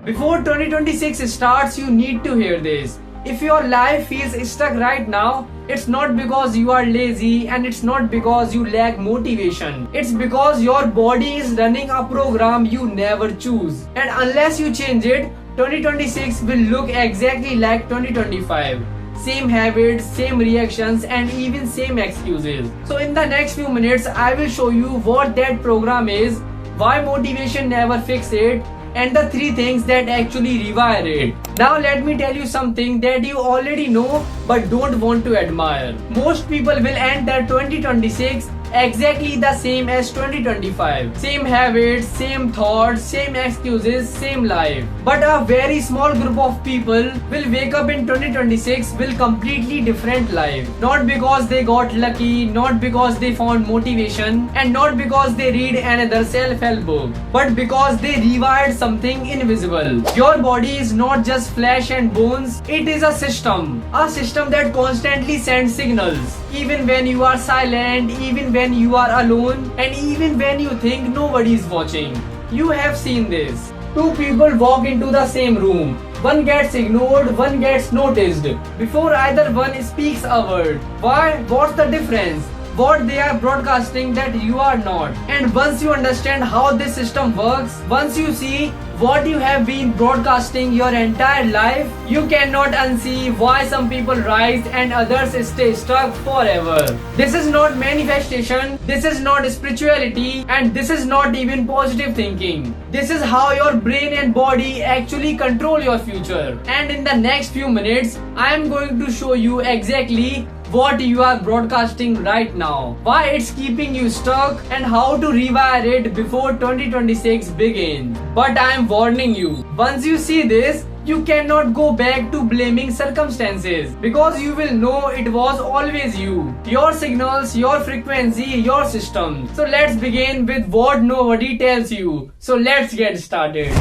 Before 2026 starts, you need to hear this. If your life feels stuck right now, it's not because you are lazy and it's not because you lack motivation. It's because your body is running a program you never choose. And unless you change it, 2026 will look exactly like 2025. Same habits, same reactions, and even same excuses. So in the next few minutes, I will show you what that program is, why motivation never fixes it, and the 3 things that actually rewire it. Now let me tell you something that you already know but don't want to admire. Most people will enter 2026 exactly the same as 2025. Same habits, same thoughts, same excuses, same life. But a very small group of people will wake up in 2026 with completely different life. Not because they got lucky, not because they found motivation, and not because they read another self-help book, but because they rewired something invisible. Your body is not just flesh and bones, it is a system. A system that constantly sends signals. Even when you are silent, even when you are alone, and even when you think nobody is watching. You have seen this. 2 people walk into the same room. One gets ignored, one gets noticed before either one speaks a word. Why? What's the difference? What they are broadcasting that you are not. And once you understand how this system works, once you see what you have been broadcasting your entire life, you cannot unsee why some people rise and others stay stuck forever. This is not manifestation, this is not spirituality, and this is not even positive thinking. This is how your brain and body actually control your future. And in the next few minutes, I am going to show you exactly what you are broadcasting right now, why it's keeping you stuck, and how to rewire it before 2026 begins. But I am warning you, once you see this, you cannot go back to blaming circumstances, because you will know it was always you, your signals, your frequency, your system. So let's begin with what nobody tells you. So let's get started.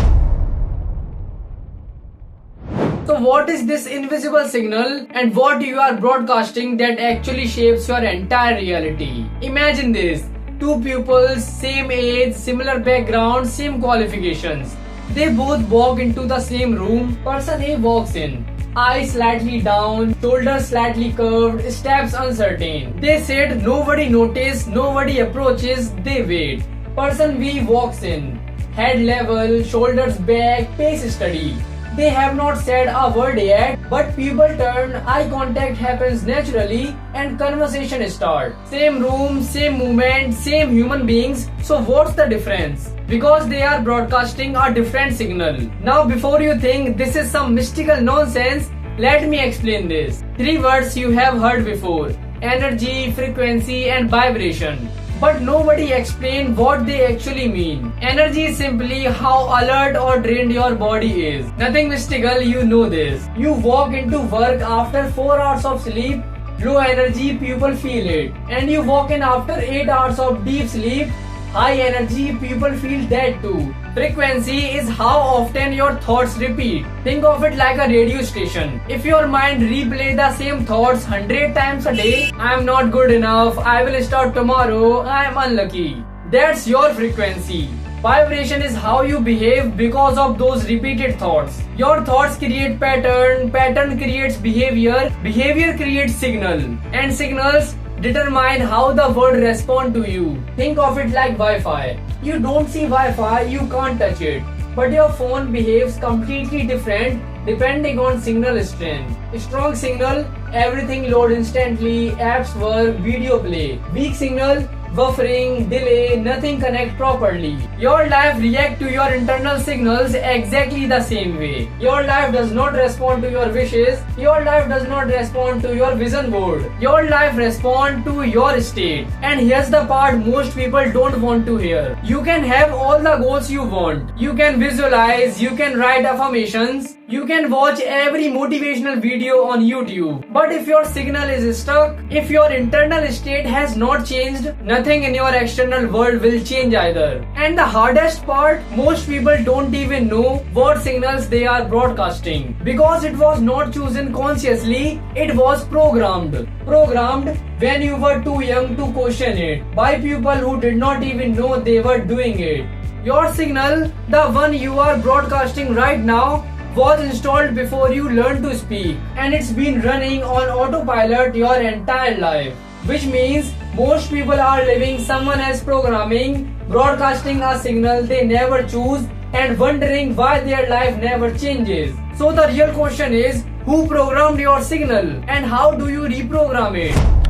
So what is this invisible signal and what you are broadcasting that actually shapes your entire reality? Imagine this. 2 pupils, same age, similar background, same qualifications. They both walk into the same room. Person A walks in. Eyes slightly down, shoulders slightly curved, steps uncertain. They said nobody noticed, nobody approaches, they wait. Person B walks in. Head level, shoulders back, pace steady. They have not said a word yet, but people turn, eye contact happens naturally, and conversation starts. Same room, same movement, same human beings. So what's the difference? Because they are broadcasting a different signal. Now before you think this is some mystical nonsense, let me explain this. 3 words you have heard before: energy, frequency, and vibration. But nobody explained what they actually mean. Energy is simply how alert or drained your body is. Nothing mystical, you know this. You walk into work after 4 hours of sleep, low energy, people feel it. And you walk in after 8 hours of deep sleep, high energy, people feel that too. Frequency is how often your thoughts repeat. Think of it like a radio station. If your mind replay the same thoughts 100 times a day, I am not good enough, I will start tomorrow, I am unlucky. That's your frequency. Vibration is how you behave because of those repeated thoughts. Your thoughts create pattern, pattern creates behavior, behavior creates signal, and signals determine how the world respond to you. Think of it like Wi-Fi. You don't see Wi-Fi, you can't touch it. But your phone behaves completely different depending on signal strength. Strong signal, everything load instantly, apps work, video play. Weak signal, buffering, delay, nothing connect properly. Your life react to your internal signals exactly the same way. Your life does not respond to your wishes. Your life does not respond to your vision board. Your life respond to your state. And here's the part most people don't want to hear. You can have all the goals you want. You can visualize, you can write affirmations, you can watch every motivational video on YouTube. But if your signal is stuck, if your internal state has not changed, nothing in your external world will change either. And the hardest part, most people don't even know what signals they are broadcasting. Because it was not chosen consciously, it was programmed. Programmed when you were too young to question it, by people who did not even know they were doing it. Your signal, the one you are broadcasting right now, was installed before you learned to speak, and it's been running on autopilot your entire life. Which means most people are living someone else's programming, broadcasting a signal they never choose, and wondering why their life never changes. So the real question is, who programmed your signal and how do you reprogram it?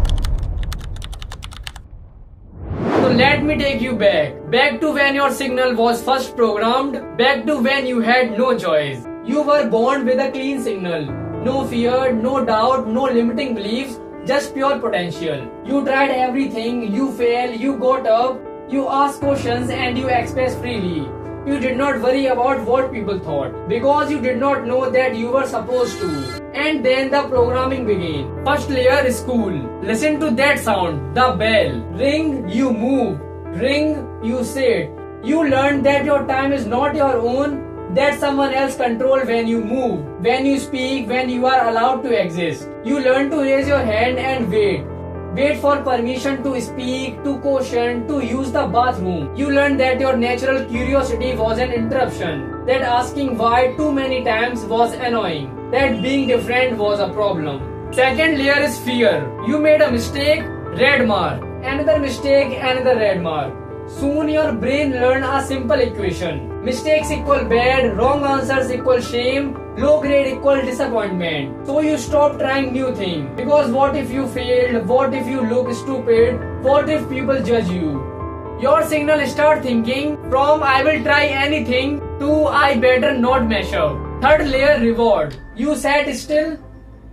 So let me take you back to when your signal was first programmed, back to when you had no choice. You were born with a clean signal, no fear, no doubt, no limiting beliefs, just pure potential. You tried everything, you failed, you got up, you asked questions and you expressed freely. You did not worry about what people thought because you did not know that you were supposed to. And then the programming began. First layer is school. Listen to that sound, the bell. Ring, you move. Ring, you sit. You learn that your time is not your own, that someone else control when you move, when you speak, when you are allowed to exist. You learn to raise your hand and wait. Wait for permission to speak, to question, to use the bathroom. You learn that your natural curiosity was an interruption, that asking why too many times was annoying, that being different was a problem. Second layer is fear. You made a mistake, red mark. Another mistake, another red mark. Soon your brain learned a simple equation. Mistakes equal bad, wrong answers equal shame, low grade equal disappointment. So you stop trying new things. Because what if you failed? What if you look stupid? What if people judge you? Your signal start thinking from I will try anything to I better not mess up. Third layer reward. You sat still,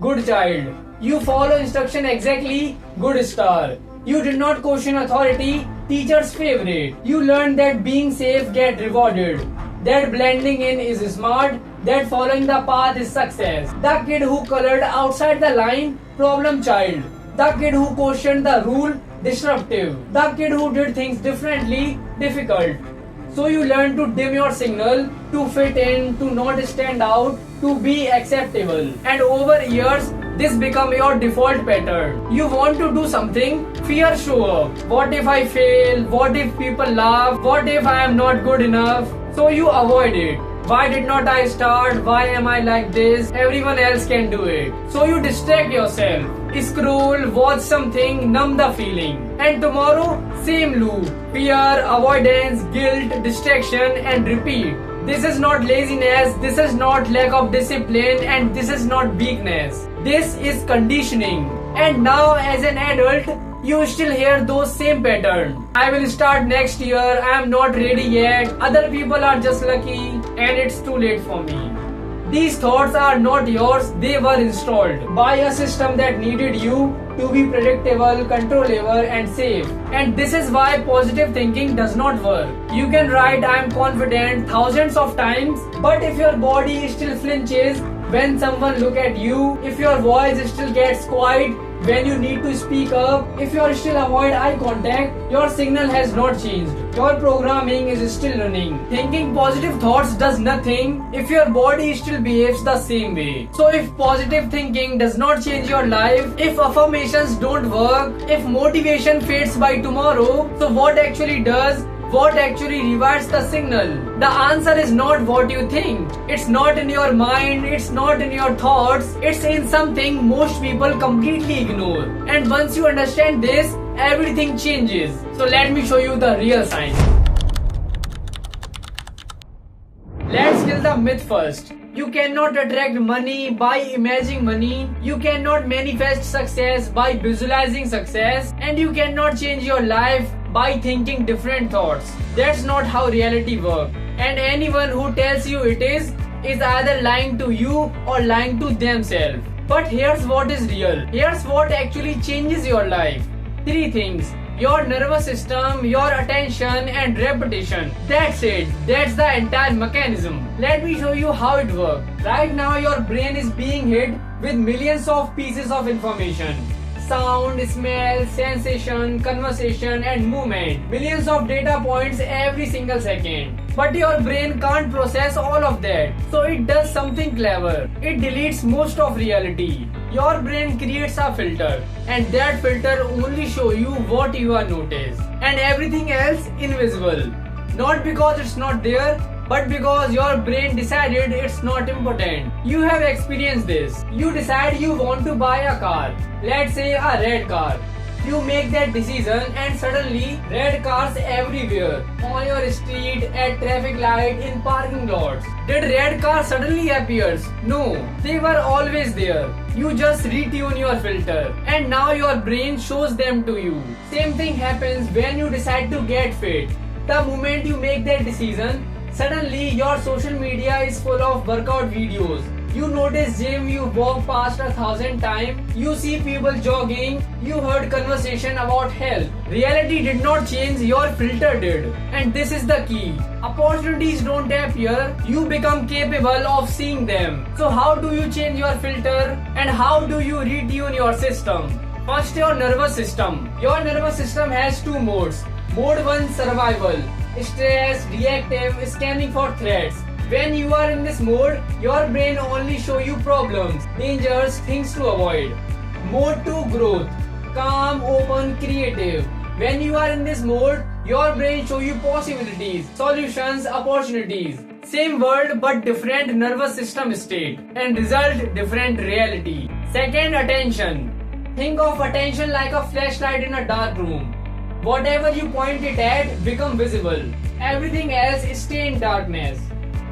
good child. You follow instruction exactly, good star. You did not question authority, teacher's favorite. You learned that being safe get rewarded, that blending in is smart, that following the path is success. The kid who colored outside the line, problem child. The kid who questioned the rule, disruptive. The kid who did things differently, difficult. So you learn to dim your signal, to fit in, to not stand out, to be acceptable. And over years, this become your default pattern. You want to do something, fear show up. What if I fail? What if people laugh? What if I am not good enough? So you avoid it. Why did not I start? Why am I like this? Everyone else can do it. So you distract yourself. Scroll, watch something, numb the feeling. And tomorrow, same loop. Fear, avoidance, guilt, distraction and repeat. This is not laziness, this is not lack of discipline, and this is not weakness. This is conditioning. And now as an adult, you still hear those same patterns. I will start next year, I am not ready yet, other people are just lucky, and it's too late for me. These thoughts are not yours, they were installed by a system that needed you to be predictable, controllable and safe. And this is why positive thinking does not work. You can write I am confident thousands of times, but if your body still flinches when someone look at you, if your voice still gets quiet when you need to speak up, if you still avoid eye contact, your signal has not changed. Your programming is still running. Thinking positive thoughts does nothing if your body still behaves the same way. So if positive thinking does not change your life, if affirmations don't work, if motivation fades by tomorrow, so what actually does? What actually rewires the signal? The answer is not what you think. It's not in your mind, it's not in your thoughts, it's in something most people completely ignore. And once you understand this, everything changes. So let me show you the real science. Let's kill the myth first. You cannot attract money by imagining money. You cannot manifest success by visualizing success. And you cannot change your life by thinking different thoughts. That's not how reality works. And anyone who tells you it is either lying to you or lying to themselves. But here's what is real. Here's what actually changes your life. 3 things. Your nervous system, your attention and repetition. That's it. That's the entire mechanism. Let me show you how it works. Right now your brain is being hit with millions of pieces of information. Sound, smell, sensation, conversation and movement. Millions of data points every single second. But your brain can't process all of that. So it does something clever. It deletes most of reality. Your brain creates a filter. And that filter only show you what you are noticed. And everything else invisible. Not because it's not there, but because your brain decided it's not important. You have experienced this. You decide you want to buy a car. Let's say a red car. You make that decision and suddenly red cars everywhere. On your street, at traffic light, in parking lots. Did red cars suddenly appears? No, they were always there. You just retune your filter and now your brain shows them to you. Same thing happens when you decide to get fit. The moment you make that decision, suddenly your social media is full of workout videos. You notice gym you walk past 1,000 times. You see people jogging. You heard conversation about health. Reality did not change, your filter did. And this is the key. Opportunities don't appear. You become capable of seeing them. So how do you change your filter? And how do you retune your system? First, your nervous system. Your nervous system has two modes. Mode 1, survival. Stress, reactive, scanning for threats. When you are in this mode, your brain only show you problems, dangers, things to avoid. Mode 2, growth. Calm, open, creative. When you are in this mode, your brain show you possibilities, solutions, opportunities. Same word but different nervous system state and result different reality. Second, attention. Think of attention like a flashlight in a dark room. Whatever you point it at become visible. Everything else stay in darkness.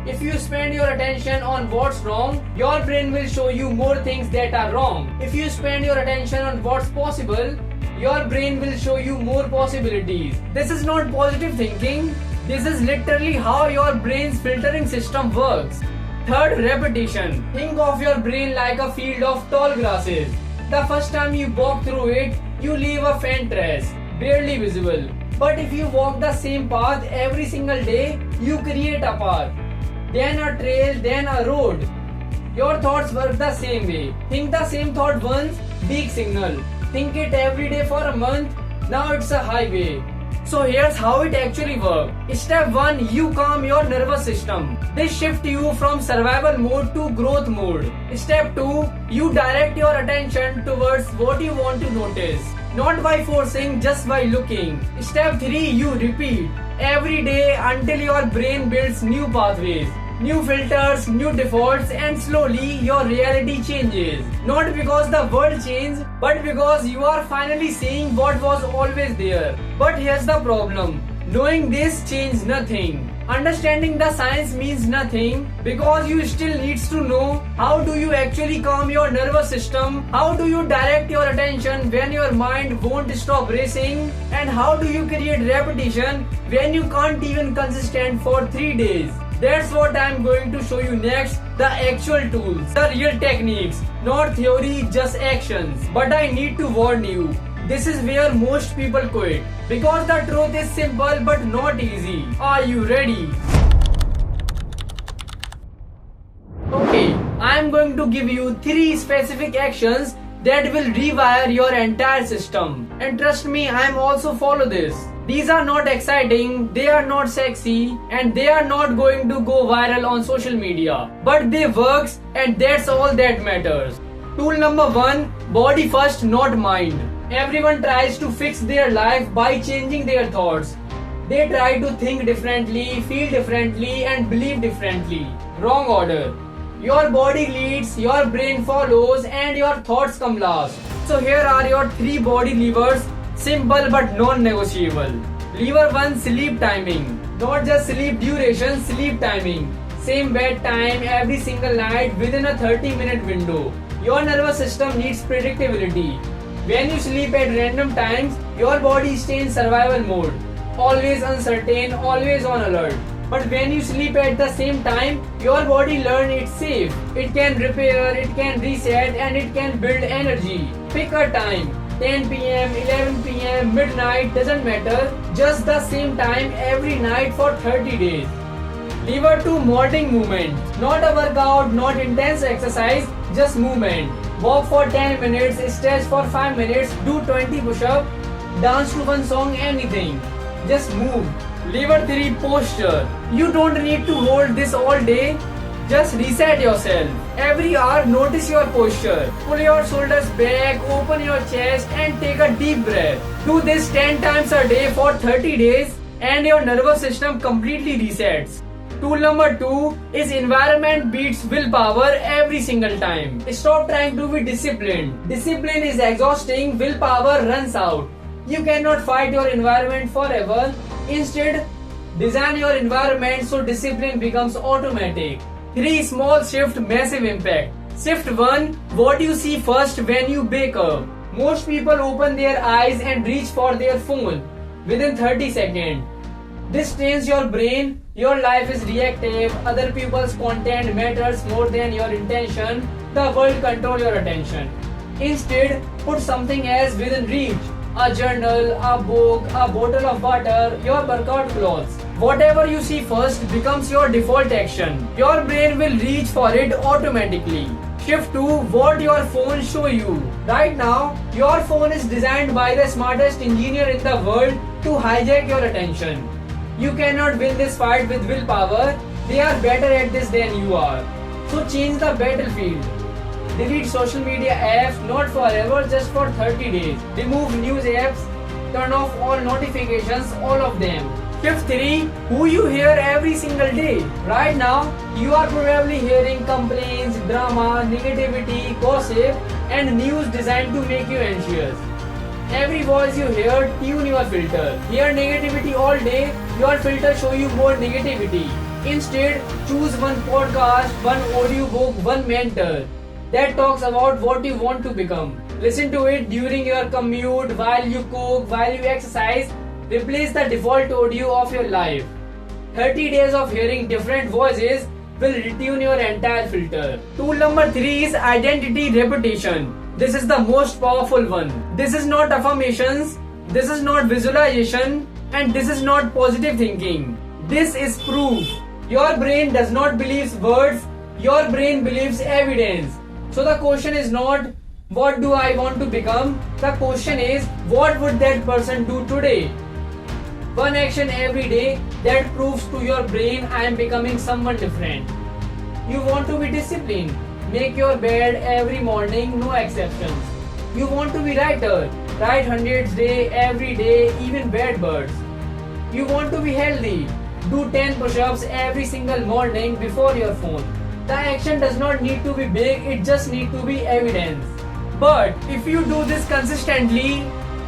If you spend your attention on what's wrong, your brain will show you more things that are wrong. If you spend your attention on what's possible, your brain will show you more possibilities. This is not positive thinking. This is literally how your brain's filtering system works. Third, repetition. Think of your brain like a field of tall grasses. The first time you walk through it, you leave a faint trace, barely visible. But if you walk the same path every single day, you create a path. Then a trail, then a road. Your thoughts work the same way. Think the same thought once, big signal. Think it every day for a month, now it's a highway. So here's how it actually works. Step 1, you calm your nervous system. This shifts you from survival mode to growth mode. Step 2, you direct your attention towards what you want to notice. Not by forcing, just by looking. Step 3, you repeat every day until your brain builds new pathways, new filters, new defaults, and slowly your reality changes. Not because the world changed, but because you are finally seeing what was always there. But here's the problem. Knowing this changes nothing. Understanding the science means nothing because you still needs to know how do you actually calm your nervous system, how do you direct your attention when your mind won't stop racing, and how do you create repetition when you can't even consistent for 3 days. That's what I'm going to show you next, the actual tools, the real techniques, not theory, just actions. But I need to warn you, this is where most people quit because the truth is simple but not easy. Are you ready? Okay, I am going to give you 3 specific actions that will rewire your entire system. And trust me, I am also follow this. These are not exciting, they are not sexy, and they are not going to go viral on social media. But they works and that's all that matters. Tool number 1, body first, not mind. Everyone tries to fix their life by changing their thoughts. They try to think differently, feel differently, and believe differently. Wrong order. Your body leads, your brain follows, and your thoughts come last. So here are your 3 body levers, simple but non-negotiable. Lever 1, sleep timing. Not just sleep duration, sleep timing. Same bed time every single night within a 30-minute window. Your nervous system needs predictability. When you sleep at random times, your body stays in survival mode. Always uncertain, always on alert. But when you sleep at the same time, your body learns it's safe. It can repair, it can reset, and it can build energy. Pick a time. 10 pm, 11 pm, midnight, doesn't matter. Just the same time every night for 30 days. Lever 2, morning movement. Not a workout, not intense exercise, just movement. Walk for 10 minutes, stretch for 5 minutes, do 20 push-ups, dance to one song, anything. Just move. Lever 3, posture. You don't need to hold this all day. Just reset yourself. Every hour, notice your posture. Pull your shoulders back, open your chest, and take a deep breath. Do this 10 times a day for 30 days. and your nervous system completely resets. Tool number 2 is environment beats willpower every single time. Stop trying to be disciplined. Discipline is exhausting, willpower runs out. You cannot fight your environment forever. Instead, design your environment so discipline becomes automatic. 3 small shift, massive impact. Shift 1, what you see first when you wake up. Most people open their eyes and reach for their phone within 30 seconds. This trains your brain. Your life is reactive. Other people's content matters more than your intention. The world controls your attention. Instead, put something else within reach. A journal, a book, a bottle of water, your workout clothes. Whatever you see first becomes your default action. Your brain will reach for it automatically. Shift to what your phone show you. Right now, your phone is designed by the smartest engineer in the world to hijack your attention. You cannot win this fight with willpower. They are better at this than you are. So change the battlefield. Delete social media apps, not forever, just for 30 days. Remove news apps. Turn off all notifications, all of them. Shift 3, who you hear every single day. Right now, you are probably hearing complaints, drama, negativity, gossip, and news designed to make you anxious. Every voice you hear, tune your filter. Hear negativity all day, your filter show you more negativity. Instead, choose one podcast, one audiobook, one mentor that talks about what you want to become. Listen to it during your commute, while you cook, while you exercise. Replace the default audio of your life. 30 days of hearing different voices will retune your entire filter. Tool number 3 is identity repetition. This is the most powerful one. This is not affirmations, this is not visualization, and this is not positive thinking. This is proof. Your brain does not believe words, your brain believes evidence. So the question is not, what do I want to become? The question is, what would that person do today? One action every day that proves to your brain I am becoming someone different. You want to be disciplined. Make your bed every morning, no exceptions. You want to be writer. Write hundreds day, every day, even bad birds. You want to be healthy. Do 10 push-ups every single morning before your phone. The action does not need to be big, it just needs to be evidence. But if you do this consistently,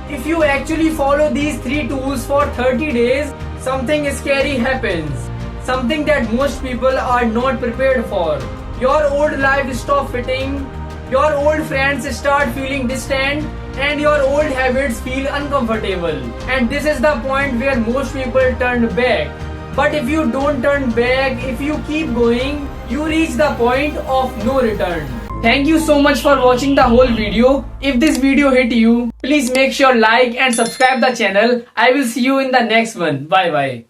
if you actually follow these 3 tools for 30 days, something scary happens. Something that most people are not prepared for. Your old life stops fitting, your old friends start feeling distant, and your old habits feel uncomfortable. And this is the point where most people turn back. But if you don't turn back, if you keep going, you reach the point of no return. Thank you so much for watching the whole video. If this video hit you, please make sure like and subscribe the channel. I will see you in the next one. Bye bye.